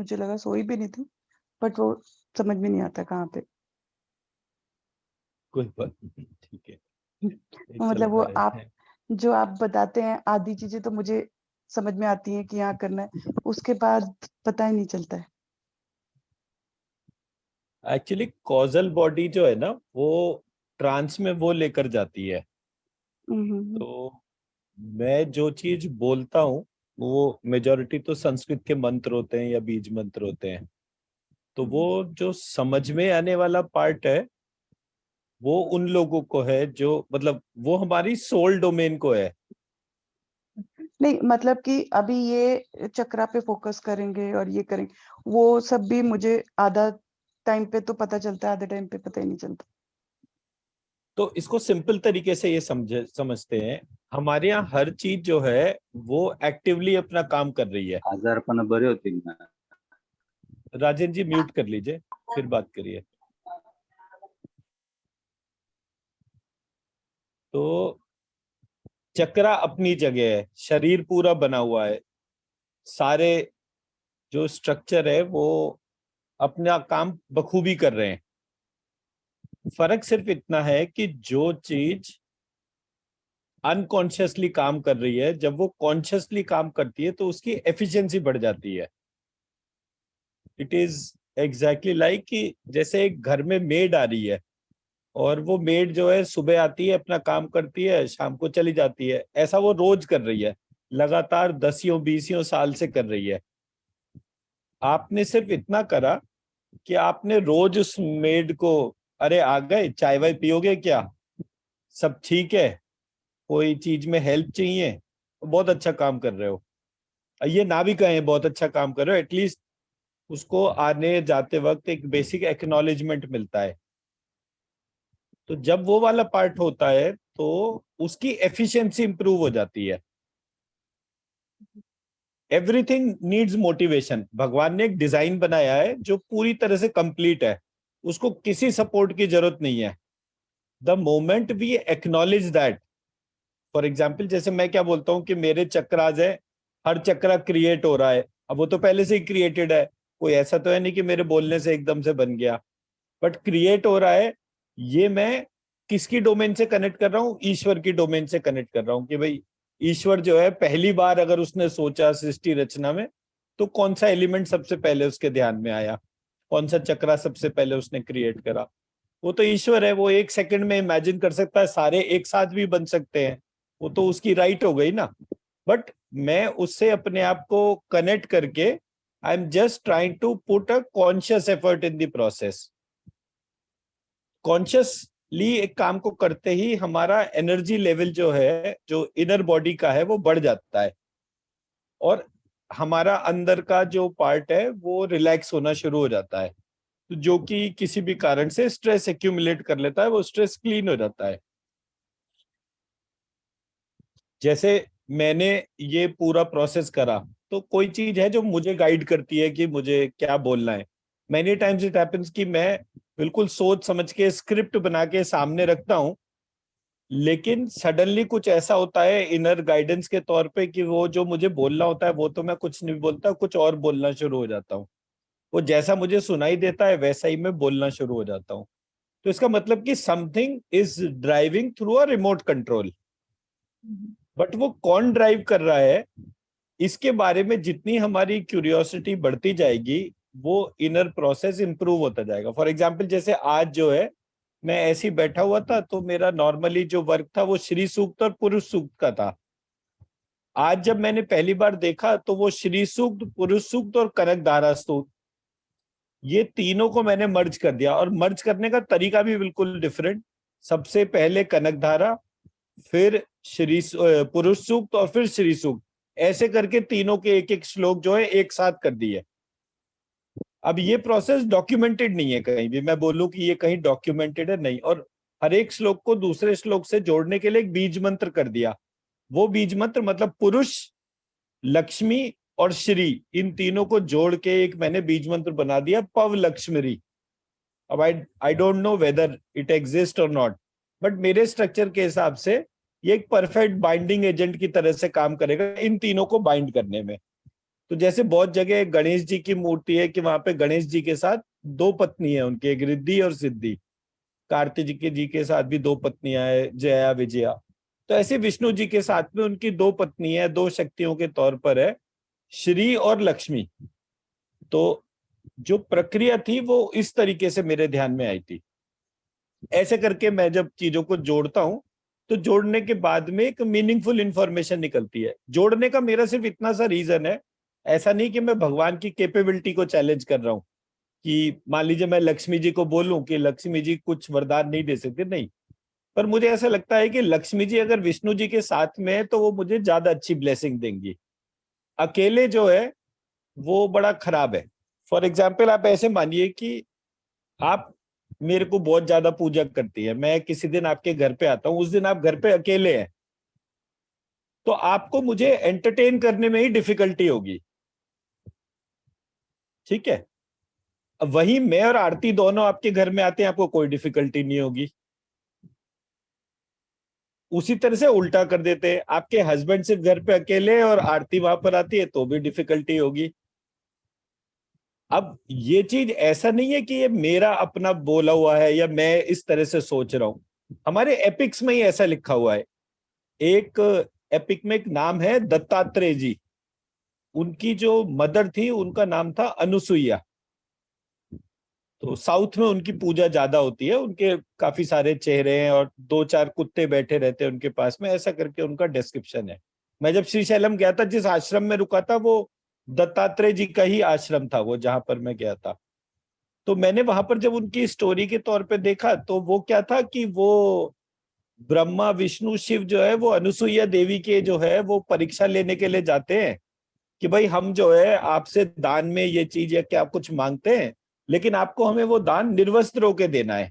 मुझे लगा सोई भी नहीं थी, बट वो समझ में नहीं आता कहाँ पे। कोई बात नहीं, ठीक है, ये मतलब चलता वो रहता आप है। जो आप बताते हैं आधी चीजें तो मुझे समझ में आती हैं कि यहाँ करना है, उसके बाद पता ही नहीं चलता है। एक्चुअली कॉजल बॉडी जो है ना, वो ट्रांस में वो लेकर जाती है। हम्म। तो मैं जो चीज बोलता हूँ, वो मेजोरिटी तो संस्कृत के मंत्र होते हैं या बीज मंत्र होते हैं। तो वो जो समझ में आने वाला पार्ट है, वो उन लोगों को है जो, मतलब वो हमारी सोल डोमेन को है। नहीं मतलब कि अभी ये चक्रा पे फोकस करेंगे और ये करेंगे, वो सब भी मुझे आधा टाइम पे तो पता चलता है, आधे टाइम पे पता ही नहीं चलता। तो इसको सिंपल तरीके से ये समझते हैं, हमारे यहाँ हर चीज जो है वो एक्टिवली अपना काम कर रही है। आजारपणा बरे होतील ना. राजेंद्र जी म्यूट कर लीजिए, फिर बात करिए। तो चक्रा अपनी जगह है, शरीर पूरा बना हुआ है, सारे जो स्ट्रक्चर है वो अपना काम बखूबी कर रहे हैं। फर्क सिर्फ इतना है कि जो चीज अनकॉन्शियसली काम कर रही है, जब वो कॉन्शियसली काम करती है तो उसकी एफिशिएंसी बढ़ जाती है। इट इज एग्जैक्टली लाइक कि जैसे एक घर में मेड आ रही है, और वो मेड जो है सुबह आती है, अपना काम करती है, शाम को चली जाती है, ऐसा वो रोज कर रही है, लगातार 10 बीसियों साल से कर रही है। आपने सिर्फ इतना करा कि आपने रोज उस मेड को, अरे आ गए, चाय वाय पियोगे क्या, सब ठीक है, कोई चीज में हेल्प चाहिए, बहुत अच्छा काम कर रहे हो, ये ना भी कहें बहुत अच्छा काम कर रहे हो, एटलीस्ट उसको आने जाते वक्त एक बेसिक एक्नॉलेजमेंट मिलता है। तो जब वो वाला पार्ट होता है तो उसकी एफिशिएंसी इंप्रूव हो जाती है। Everything needs motivation. भगवान ने एक डिजाइन बनाया है जो पूरी तरह से कंप्लीट है, उसको किसी सपोर्ट की जरूरत नहीं है। The moment we acknowledge that, for example जैसे मैं क्या बोलता हूँ कि मेरे चक्रास है, हर चक्रा क्रिएट हो रहा है, अब वो तो पहले से ही क्रिएटेड है, कोई ऐसा तो है नहीं कि मेरे बोलने से एकदम से बन गया, बट क्रिएट हो रहा है। ये मैं किसकी डोमेन से कनेक्ट कर रहा हूँ, ईश्वर की डोमेन से कनेक्ट कर रहा हूँ कि भाई ईश्वर जो है पहली बार अगर उसने सोचा सृष्टि रचना में, तो कौन सा एलिमेंट सबसे पहले उसके ध्यान में आया, कौन सा चक्रा सबसे पहले उसने क्रिएट करा। वो तो ईश्वर है, वो एक सेकंड में इमेजिन कर सकता है, सारे एक साथ भी बन सकते हैं, वो तो उसकी राइट हो गई ना। बट मैं उससे अपने आप को कनेक्ट करके I am just trying to put a conscious effort in the process. Consciously एक काम को करते ही हमारा एनर्जी लेवल जो है, जो इनर बॉडी का है, वो बढ़ जाता है, और हमारा अंदर का जो पार्ट है वो रिलैक्स होना शुरू हो जाता है। तो जो कि किसी भी कारण से स्ट्रेस एक्यूमुलेट कर लेता है, वो स्ट्रेस क्लीन हो जाता है। जैसे मैंने ये पूरा प्रोसेस करा, तो कोई चीज है जो मुझे गाइड करती है कि मुझे क्या बोलना है। मैनी टाइम्स इट हैपेंस कि मैं बिल्कुल सोच समझ के स्क्रिप्ट बना के सामने रखता हूँ, लेकिन सडनली कुछ ऐसा होता है इनर गाइडेंस के तौर पे कि वो जो मुझे बोलना होता है वो तो मैं कुछ नहीं बोलता, कुछ और बोलना शुरू हो जाता हूँ। वो जैसा मुझे सुनाई देता है वैसा ही मैं बोलना शुरू हो जाता हूँ। तो इसका मतलब कि something is driving through a remote control. But वो कौन ड्राइव कर रहा है, इसके बारे में जितनी हमारी क्यूरियोसिटी बढ़ती जाएगी, वो इनर प्रोसेस इंप्रूव होता जाएगा। फॉर एग्जाम्पल जैसे आज जो है, मैं ऐसे ही बैठा हुआ था, तो मेरा नॉर्मली जो वर्क था वो श्री सूक्त और पुरुष सूक्त का था। आज जब मैंने पहली बार देखा तो वो श्री सूक्त, पुरुष सूक्त और कनक धारा सूक्त, ये तीनों को मैंने मर्ज कर दिया, और मर्ज करने का तरीका भी बिल्कुल डिफरेंट। सबसे पहले कनक धारा, फिर पुरुष सूक्त, और फिर श्री सूक्त, ऐसे करके तीनों के एक एक श्लोक जो है एक साथ कर दिए। अब ये प्रोसेस डॉक्यूमेंटेड नहीं है कहीं भी, मैं बोलूं कि ये कहीं डॉक्यूमेंटेड है नहीं, और हर एक श्लोक को दूसरे श्लोक से जोड़ने के लिए एक बीज मंत्र कर दिया। वो बीज मंत्र मतलब पुरुष, लक्ष्मी और श्री, इन तीनों को जोड़ के एक मैंने बीज मंत्र बना दिया, पव लक्ष्मी। अब I don't know whether it exist और नॉट, बट मेरे स्ट्रक्चर के हिसाब से ये एक परफेक्ट बाइंडिंग एजेंट की तरह से काम करेगा इन तीनों को बाइंड करने में। तो जैसे बहुत जगह गणेश जी की मूर्ति है कि वहां पे गणेश जी के साथ दो पत्नी है उनकी, एक रिद्धि और सिद्धि। कार्तिक जी के साथ भी दो पत्नियां है, जया विजया। तो ऐसे विष्णु जी के साथ में उनकी दो पत्नी है, दो शक्तियों के तौर पर है, श्री और लक्ष्मी। तो जो प्रक्रिया थी वो इस तरीके से मेरे ध्यान में आई थी। ऐसे करके मैं जब चीजों को जोड़ता हूं तो जोड़ने के बाद में एक मीनिंगफुल इंफॉर्मेशन निकलती है। जोड़ने का मेरा सिर्फ इतना सा रीजन है, ऐसा नहीं कि मैं भगवान की कैपेबिलिटी को चैलेंज कर रहा हूं कि मान लीजिए मैं लक्ष्मी जी को बोलूं कि लक्ष्मी जी कुछ वरदान नहीं दे सकते, नहीं। पर मुझे ऐसा लगता है कि लक्ष्मी जी अगर विष्णु जी के साथ में है तो वो मुझे ज्यादा अच्छी ब्लेसिंग देंगी। अकेले जो है वो बड़ा खराब है। फॉर एग्जाम्पल आप ऐसे मानिए कि आप मेरे को बहुत ज्यादा पूजा करती है, मैं किसी दिन आपके घर पे आता हूं, उस दिन आप घर पे अकेले हैं, तो आपको मुझे एंटरटेन करने में ही डिफिकल्टी होगी, ठीक है। अब वही मैं और आरती दोनों आपके घर में आते हैं, आपको कोई डिफिकल्टी नहीं होगी। उसी तरह से उल्टा कर देते हैं, आपके हस्बैंड सिर्फ घर पे अकेले और आरती वहां पर आती है तो भी डिफिकल्टी होगी। अब ये चीज ऐसा नहीं है कि ये मेरा अपना बोला हुआ है या मैं इस तरह से सोच रहा हूं, हमारे एपिक्स में ही ऐसा लिखा हुआ है। एक एपिक में एक नाम है दत्तात्रेय जी, उनकी जो मदर थी उनका नाम था अनुसुईया। तो साउथ में उनकी पूजा ज्यादा होती है, उनके काफी सारे चेहरे हैं और दो चार कुत्ते बैठे रहते हैं उनके पास में, ऐसा करके उनका डिस्क्रिप्शन है। मैं जब श्रीशैलम गया था, जिस आश्रम में रुका था वो दत्तात्रेय जी का ही आश्रम था, वो जहां पर मैं गया था। तो मैंने वहां पर जब उनकी स्टोरी के तौर पे देखा तो वो क्या था कि वो ब्रह्मा विष्णु शिव जो है वो अनुसुईया देवी के जो है वो परीक्षा लेने के लिए जाते हैं कि भाई हम जो है आपसे दान में ये चीज है कि आप कुछ मांगते हैं, लेकिन आपको हमें वो दान निर्वस्त्र होके देना है।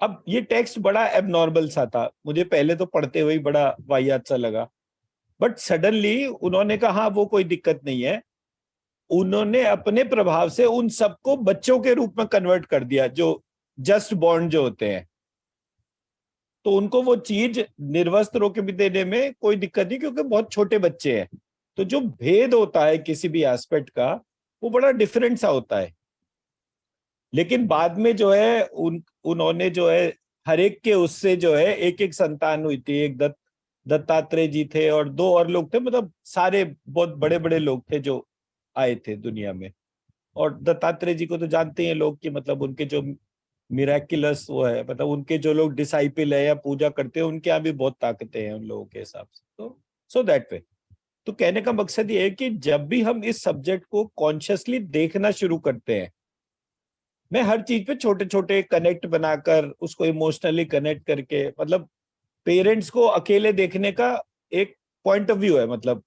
अब ये टेक्स्ट बड़ा एबनॉर्मल सा था, मुझे पहले तो पढ़ते हुए ही बड़ा वाहियात सा लगा। बट सडनली उन्होंने कहा हाँ वो कोई दिक्कत नहीं है, उन्होंने अपने प्रभाव से उन सबको बच्चों के रूप में कन्वर्ट कर दिया, जो जस्ट बॉर्न जो होते हैं। तो उनको वो चीज निर्वस्त्र होकर भी देने में कोई दिक्कत नहीं, क्योंकि बहुत छोटे बच्चे हैं। तो जो भेद होता है किसी भी एस्पेक्ट का वो बड़ा डिफरेंट सा होता है। लेकिन बाद में जो है उन्होंने जो है हर एक के उससे जो है एक एक संतान हुई थी। एक दत्तात्रेय जी थे और दो और लोग थे, मतलब सारे बहुत बड़े बड़े लोग थे जो आए थे दुनिया में। और दत्तात्रेय जी को तो जानते हैं लोग कि मतलब उनके जो मिराक्युलस वो है, मतलब उनके जो लोग डिसाइपल है या पूजा करते हैं उनके यहाँ भी बहुत ताकतें हैं उन लोगों के हिसाब से। तो सो दैट वे। तो कहने का मकसद ये है कि जब भी हम इस सब्जेक्ट को कॉन्शियसली देखना शुरू करते हैं, मैं हर चीज पे छोटे छोटे कनेक्ट बनाकर उसको इमोशनली कनेक्ट करके, मतलब पेरेंट्स को अकेले देखने का एक पॉइंट ऑफ व्यू है। मतलब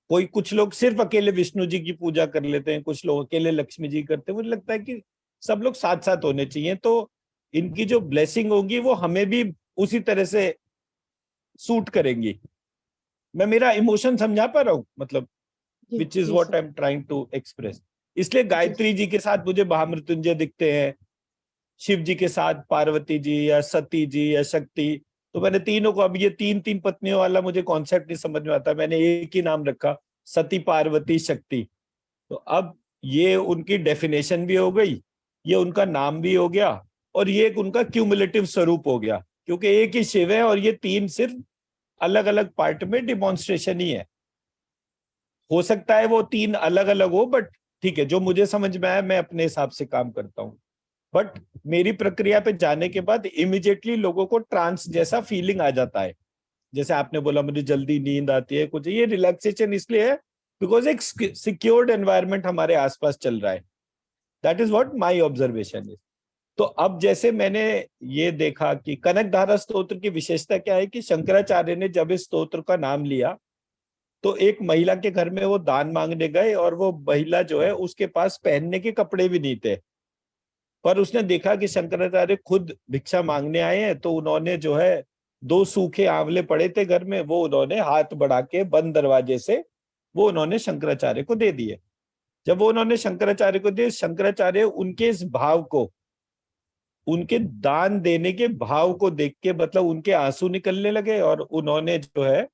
कोई कुछ लोग सिर्फ अकेले विष्णु जी की पूजा कर लेते हैं, कुछ लोग अकेले लक्ष्मी जी करते हैं। मुझे लगता है कि सब लोग साथ साथ होने चाहिए, तो इनकी जो ब्लेसिंग होगी वो हमें भी उसी तरह से सूट करेंगी। मैं मेरा इमोशन समझा पा रहा हूँ, मतलब जी विच इज जी what sir. I am trying to express. इसलिए जी गायत्री जी के साथ मुझे महामृत्युंजय दिखते हैं, शिव जी के साथ पार्वती जी या सती जी या शक्ति। तो मैंने तीनों को, अब ये तीन तीन पत्नियों वाला मुझे कॉन्सेप्ट नहीं समझ में आता, मैंने एक ही नाम रखा, सती पार्वती शक्ति। तो अब ये उनकी डेफिनेशन भी हो गई, ये उनका नाम भी हो गया, और ये एक उनका क्यूमुलेटिव स्वरूप हो गया, क्योंकि एक ही शिव है और ये तीन सिर्फ अलग अलग पार्ट में डिमॉन्स्ट्रेशन ही है। हो सकता है वो तीन अलग अलग हो, बट ठीक है, जो मुझे समझ में आया मैं अपने हिसाब से काम करता हूँ। बट मेरी प्रक्रिया पे जाने के बाद इमिजिएटली लोगों को ट्रांस जैसा फीलिंग आ जाता है। जैसे आपने बोला मुझे जल्दी नींद आती है, कुछ ये रिलैक्सेशन इसलिए है बिकॉज एक सिक्योर्ड एनवायरनमेंट हमारे आसपास चल रहा है। That is what my observation is. तो अब जैसे मैंने ये देखा कि कनक धारा स्तोत्र की विशेषता क्या है कि शंकराचार्य ने जब इस स्तोत्र का नाम लिया तो एक महिला के घर में वो दान मांगने गए, और वो महिला जो है उसके पास पहनने के कपड़े भी नहीं थे। पर उसने देखा कि शंकराचार्य खुद भिक्षा मांगने आए हैं, तो उन्होंने जो है दो सूखे आंवले पड़े थे घर में, वो उन्होंने हाथ बढ़ा के बंद दरवाजे से वो उन्होंने शंकराचार्य को दे दिए। जब वो उन्होंने शंकराचार्य को दिए, शंकराचार्य उनके इस भाव को, उनके दान देने के भाव को देख के मतलब उनके आंसू निकलने लगे, और उन्होंने जो है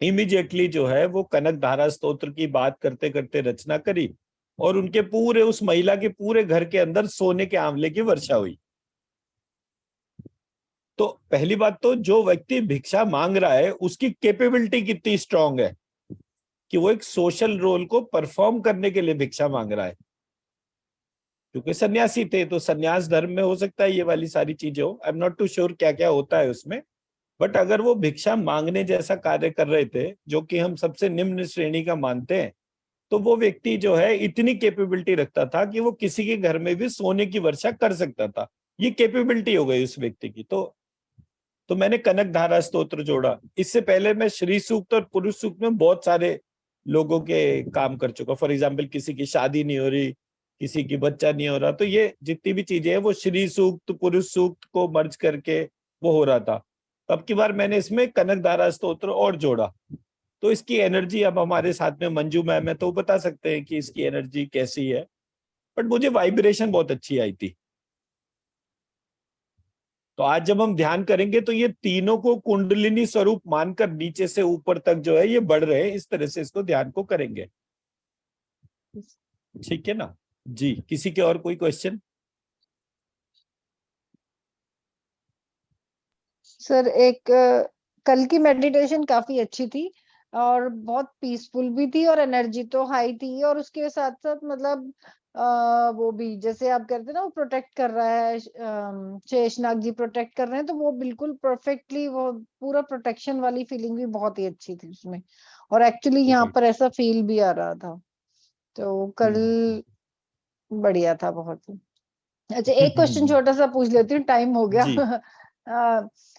इमीडिएटली जो है वो कनक धारा स्तोत्र की बात करते करते रचना करी, और उनके पूरे, उस महिला के पूरे घर के अंदर सोने के आंवले की वर्षा हुई। तो पहली बात तो जो व्यक्ति भिक्षा मांग रहा है उसकी कैपेबिलिटी कितनी स्ट्रांग है कि वो एक सोशल रोल को परफॉर्म करने के लिए भिक्षा मांग रहा है। क्योंकि सन्यासी थे तो सन्यास धर्म में हो सकता है ये वाली सारी चीजें हो, I am not too sure क्या क्या होता है उसमें। बट अगर वो भिक्षा मांगने जैसा कार्य कर रहे थे जो कि हम सबसे निम्न श्रेणी का मानते हैं, तो वो व्यक्ति जो है इतनी कैपेबिलिटी रखता था कि वो किसी के घर में भी सोने की वर्षा कर सकता था। ये कैपेबिलिटी हो गई उस व्यक्ति की। तो मैंने कनक धारा स्तोत्र जोड़ा। इससे पहले मैं श्री सूक्त और पुरुष सूक्त में बहुत सारे लोगों के काम कर चुका। फॉर एग्जाम्पल, किसी की शादी नहीं हो रही, किसी की बच्चा नहीं हो रहा, तो ये जितनी भी चीजें हैं वो श्री सूक्त पुरुष सूक्त को मर्ज करके वो हो रहा था। अब की बार मैंने इसमें कनक धारा स्तोत्र और जोड़ा। तो इसकी एनर्जी, अब हमारे साथ में मंजू मैम है तो वो बता सकते हैं कि इसकी एनर्जी कैसी है, बट मुझे वाइब्रेशन बहुत अच्छी आई थी। तो आज जब हम ध्यान करेंगे तो ये तीनों को कुंडलिनी स्वरूप मानकर नीचे से ऊपर तक जो है ये बढ़ रहे हैं, इस तरह से इसको ध्यान को करेंगे। ठीक है ना जी? किसी के और कोई क्वेश्चन? सर एक कल की मेडिटेशन काफी अच्छी थी और बहुत पीसफुल भी थी और एनर्जी तो हाई थी, और उसके साथ साथ मतलब वो भी जैसे आप कहते हैं ना वो प्रोटेक्ट कर रहा है, शेषनाग जी प्रोटेक्ट कर रहे हैं, तो वो बिल्कुल परफेक्टली वो पूरा प्रोटेक्शन वाली फीलिंग भी बहुत ही अच्छी थी उसमें। और एक्चुअली यहाँ पर ऐसा फील भी आ रहा था, तो कल बढ़िया था बहुत ही। अच्छा एक क्वेश्चन छोटा सा पूछ लेती हूँ, टाइम हो गया। जी।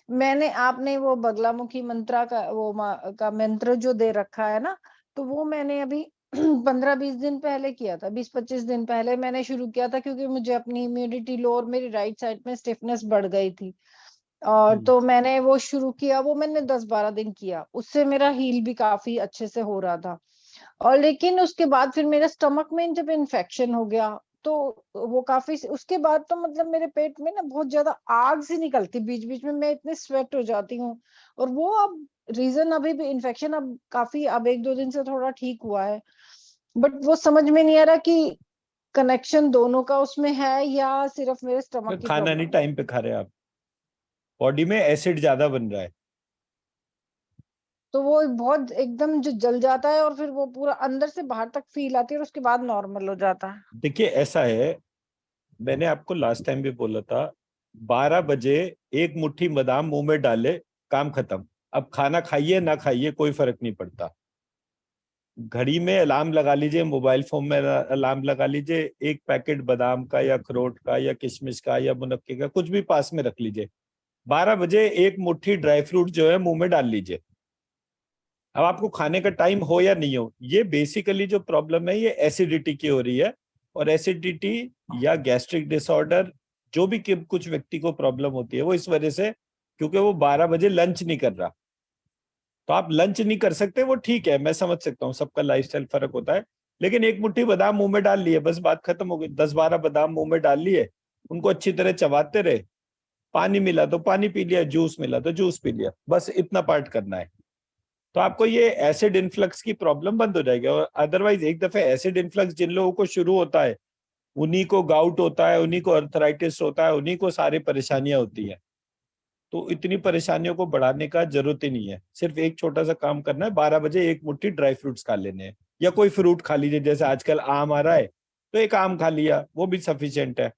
मैंने आपने वो बगलामुखी मंत्रा का वो का मंत्र जो दे रखा है ना, तो वो मैंने अभी 15-20 दिन पहले किया था, 20-25 दिन पहले मैंने शुरू किया था, क्योंकि मुझे अपनी इम्यूनिटी लो और मेरी राइट साइड में स्टिफनेस बढ़ गई थी। और तो मैंने वो शुरू किया, वो मैंने 10-12 दिन किया, उससे मेरा हील भी काफी अच्छे से हो रहा था। और लेकिन उसके बाद फिर मेरे स्टमक में जब इन्फेक्शन हो गया, तो वो काफी, उसके बाद तो मतलब मेरे पेट में ना बहुत ज्यादा आग सी निकलती बीच बीच में, मैं इतनी स्वेट हो जाती हूँ। और वो अब रीजन अभी भी इन्फेक्शन अब काफी, अब 1-2 दिन से थोड़ा ठीक हुआ है, बट वो समझ में नहीं आ रहा कि कनेक्शन दोनों का उसमें है या सिर्फ मेरे स्टमक की खाना नहीं प्रॉब्लम है। टाइम पे खा रहे आप, बॉडी में एसिड ज्यादा बन रहा है। तो वो बहुत एकदम जो जल जाता है और फिर वो पूरा अंदर से बाहर तक फील आती है और उसके बाद नॉर्मल हो जाता है। देखिए ऐसा है, मैंने आपको लास्ट टाइम भी बोला था, 12 बजे एक मुट्ठी बादाम मुंह में डाले, काम खत्म। अब खाना खाइए ना खाइए कोई फर्क नहीं पड़ता। घड़ी में अलार्म लगा लीजिए, मोबाइल फोन में अलार्म लगा लीजिए, एक पैकेट बादाम का या अखरोट का या किशमिश का या मुनक्के का कुछ भी पास में रख लीजिए। 12 बजे एक मुट्ठी ड्राई फ्रूट जो है मुंह में डाल लीजिए। अब आपको खाने का टाइम हो या नहीं हो, ये बेसिकली जो प्रॉब्लम है ये एसिडिटी की हो रही है। और एसिडिटी या गैस्ट्रिक डिसऑर्डर जो भी कुछ व्यक्ति को प्रॉब्लम होती है वो इस वजह से, क्योंकि वो 12 बजे लंच नहीं कर रहा। तो आप लंच नहीं कर सकते वो ठीक है, मैं समझ सकता हूँ, सबका लाइफस्टाइल फर्क होता है। लेकिन एक मुट्ठी बादाम मुंह में डाल लिए, बस बात खत्म हो गई। 10-12 बादाम मुंह में डाल लिए, उनको अच्छी तरह चबाते रहे। पानी मिला तो पानी पी लिया, जूस मिला तो जूस पी लिया, बस इतना पार्ट करना है। तो आपको ये एसिड इन्फ्लक्स की प्रॉब्लम बंद हो जाएगी। और अदरवाइज एक दफे एसिड इन्फ्लक्स जिन लोगों को शुरू होता है उन्हीं को गाउट होता है, उन्हीं को अर्थराइटिस होता है, उन्हीं को सारी परेशानियां होती है। तो इतनी परेशानियों को बढ़ाने का जरूरत ही नहीं है। सिर्फ एक छोटा सा काम करना है, 12 बजे एक मुट्ठी ड्राई फ्रूट्स खा लेने हैं, या कोई फ्रूट खा लीजिए। जैसे आजकल आम आ रहा है तो एक आम खा लिया, वो भी सफिशियंट है।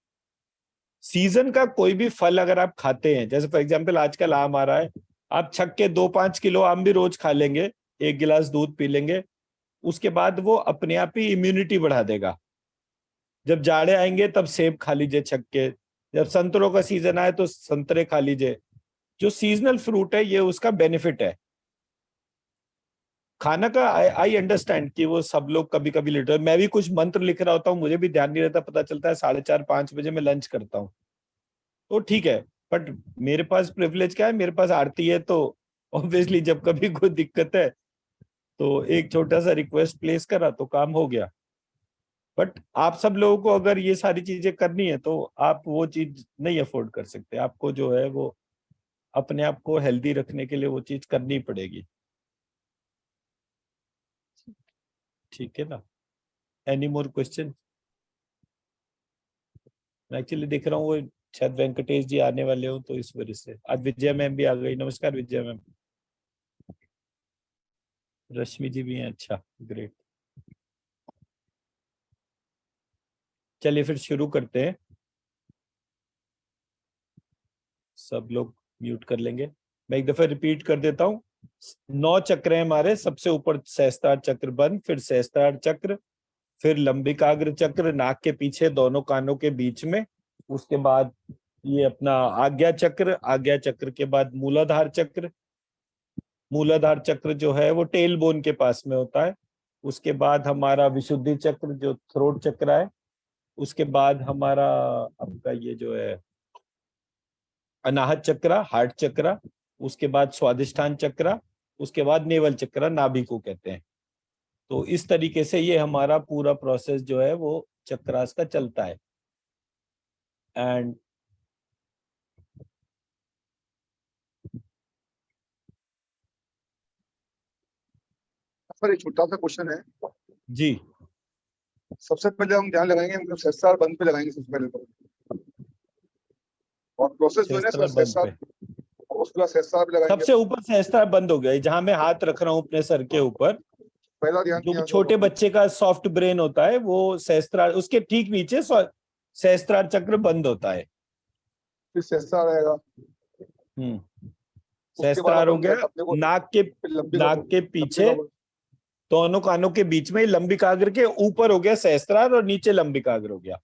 सीजन का कोई भी फल अगर आप खाते हैं, जैसे फॉर एग्जाम्पल आजकल आम आ रहा है, आप छक के 2-5 किलो आम भी रोज खा लेंगे, एक गिलास दूध पी लेंगे, उसके बाद वो अपने आप ही इम्यूनिटी बढ़ा देगा। जब जाड़े आएंगे तब सेब खा लीजिए छक के, जब संतरों का सीजन आए तो संतरे खा लीजिए। जो सीजनल फ्रूट है ये उसका बेनिफिट है। खाना का आई अंडरस्टैंड कि वो सब लोग कभी कभी लेट, मैं भी कुछ मंत्र लिख रहा होता हूँ, मुझे भी ध्यान नहीं रहता, पता चलता है 4:30-5 बजे मैं लंच करता हूँ। तो ठीक है, बट मेरे पास प्रिविलेज क्या है, मेरे पास आरती है, तो ऑब्वियसली जब कभी कोई दिक्कत है तो एक छोटा सा रिक्वेस्ट प्लेस करा तो काम हो गया। बट आप सब लोगों को अगर ये सारी चीजें करनी है तो आप वो चीज नहीं अफोर्ड कर सकते, आपको जो है वो अपने आप को हेल्दी रखने के लिए वो चीज करनी पड़ेगी। ठीक है ना? Any more question? मैं एक्चुअली देख रहा हूँ वो शायद वेंकटेश जी आने वाले हो, तो इस वजह से। आज विजय मैम भी आ गई। नमस्कार विजय मैम। रश्मि जी भी हैं, अच्छा ग्रेट। चलिए फिर शुरू करते हैं। सब लोग म्यूट कर लेंगे। मैं एक दफा रिपीट कर देता हूँ। 9 चक्र हैं हमारे। सबसे ऊपर सहस्त्रार चक्र बंद, फिर सहस्त्रार चक्र, फिर लंबिकाग्र चक्र नाक के पीछे दोनों कानों के बीच में, उसके बाद ये अपना आज्ञा चक्र, आज्ञा चक्र के बाद मूलाधार चक्र, मूलाधार चक्र जो है वो टेल बोन के पास में होता है। उसके बाद हमारा विशुद्धि चक्र जो थ्रोट चक्र है। उसके बाद हमारा आपका ये जो है अनाहत चक्र, हार्ट चक्र। उसके बाद स्वादिष्ठान चक्र। उसके बाद नेवल चक्र, नाभि को कहते हैं। तो इस तरीके से ये हमारा पूरा प्रोसेस जो है वो चक्रास का चलता है। एंड सर एक छोटा सा क्वेश्चन है। जी, सबसे पहले हम ध्यान लगाएंगे, मतलब सहस्त्रार बंद पे लगाएंगे सबसे पहले तो, और प्रोसेस जो है ना सहस्त्रार बंद सहस्त्रार, पे उसके बाद सहस्त्रार पे लगाएंगे। सबसे ऊपर सहस्त्रार बंद हो गया। जहां मैं हाथ रख रहा हूँ अपने सर के ऊपर, पहला ध्यान जो दिया छोटे बच्चे का सॉफ्ट ब्रेन होता है वो सहस्त्रार, उसके ठीक नीचे सहस्त्रार चक्र बंद होता है। फिर सहस्त्रार आएगा, उसके बाद सहस्त्रार हो अपन गया। अपने को नाक के पीछे लंबी दोनों कानों के बीच में लंबिकाग्र के ऊपर हो गया सहस्त्रार, और नीचे लंबिकाग्र हो गया।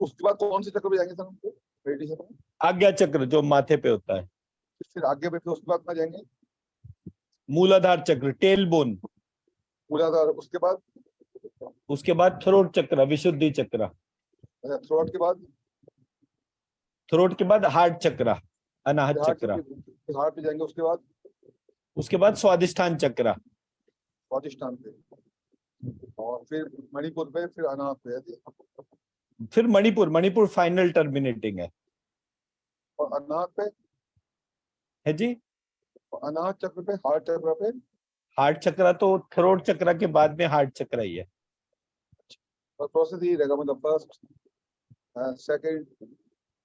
उसके बाद कौन से चक्र पे जाएंगे सर हमको? मेडिटेशन में आज्ञा चक्र जो माथे पे होता है। फिर आगे पे, फिर उसके बाद कहाँ जाएंगे? मूलाधार चक्र, टेल बोन। मूलाधार, उसके बाद उसके बाद थ्रोट चक्र, विशुद्धि चक्र। थ्रोट के बाद थ्रोट के बाद हार्ट चक्र, अनाहत हार्ट चक्र। फिर हार्ट पे जाएंगे, उसके बाद उसके बाद स्वादिष्ठान चक्र, स्वादिष्ठान पे, और फिर मणिपुर पे, फिर अनाहत पे है, फिर मणिपुर। मणिपुर फाइनल टर्मिनेटिंग है। और अनाहत पे है जी। अनाहत चक्र पे, हार्ट चक्र पे। हार्ट चक्र तो थ्रोट चक्र के बाद में हार्ट चक्र ही है। और प्रोसेस यही रहेगा, मतलब first second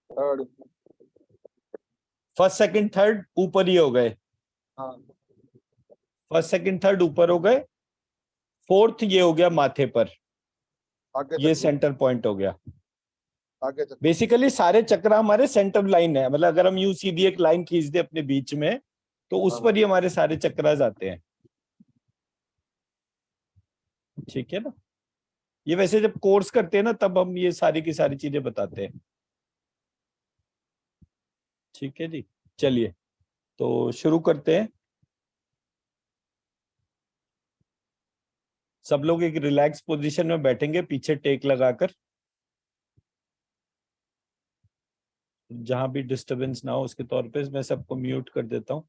third. First second third ऊपर ही हो गए। हाँ, फर्स्ट सेकंड थर्ड ऊपर हो गए। फोर्थ ये हो गया माथे पर, आगे ये चक्र, सेंटर पॉइंट हो गया। आगे चक्र। बेसिकली सारे चक्र हमारे सेंटर लाइन है। मतलब अगर हम यूं सीधी एक लाइन खींच दे अपने बीच में, तो उस पर ही हमारे सारे चक्रास आते हैं। ठीक है ना? ये वैसे जब कोर्स करते हैं ना, तब हम ये सारी की सारी चीजें बताते हैं। ठीक है जी, चलिए तो शुरू करते हैं। सब लोग एक रिलैक्स पोजीशन में बैठेंगे, पीछे टेक लगाकर। जहां भी डिस्टरबेंस ना हो उसके तौर पे मैं सबको म्यूट कर देता हूं।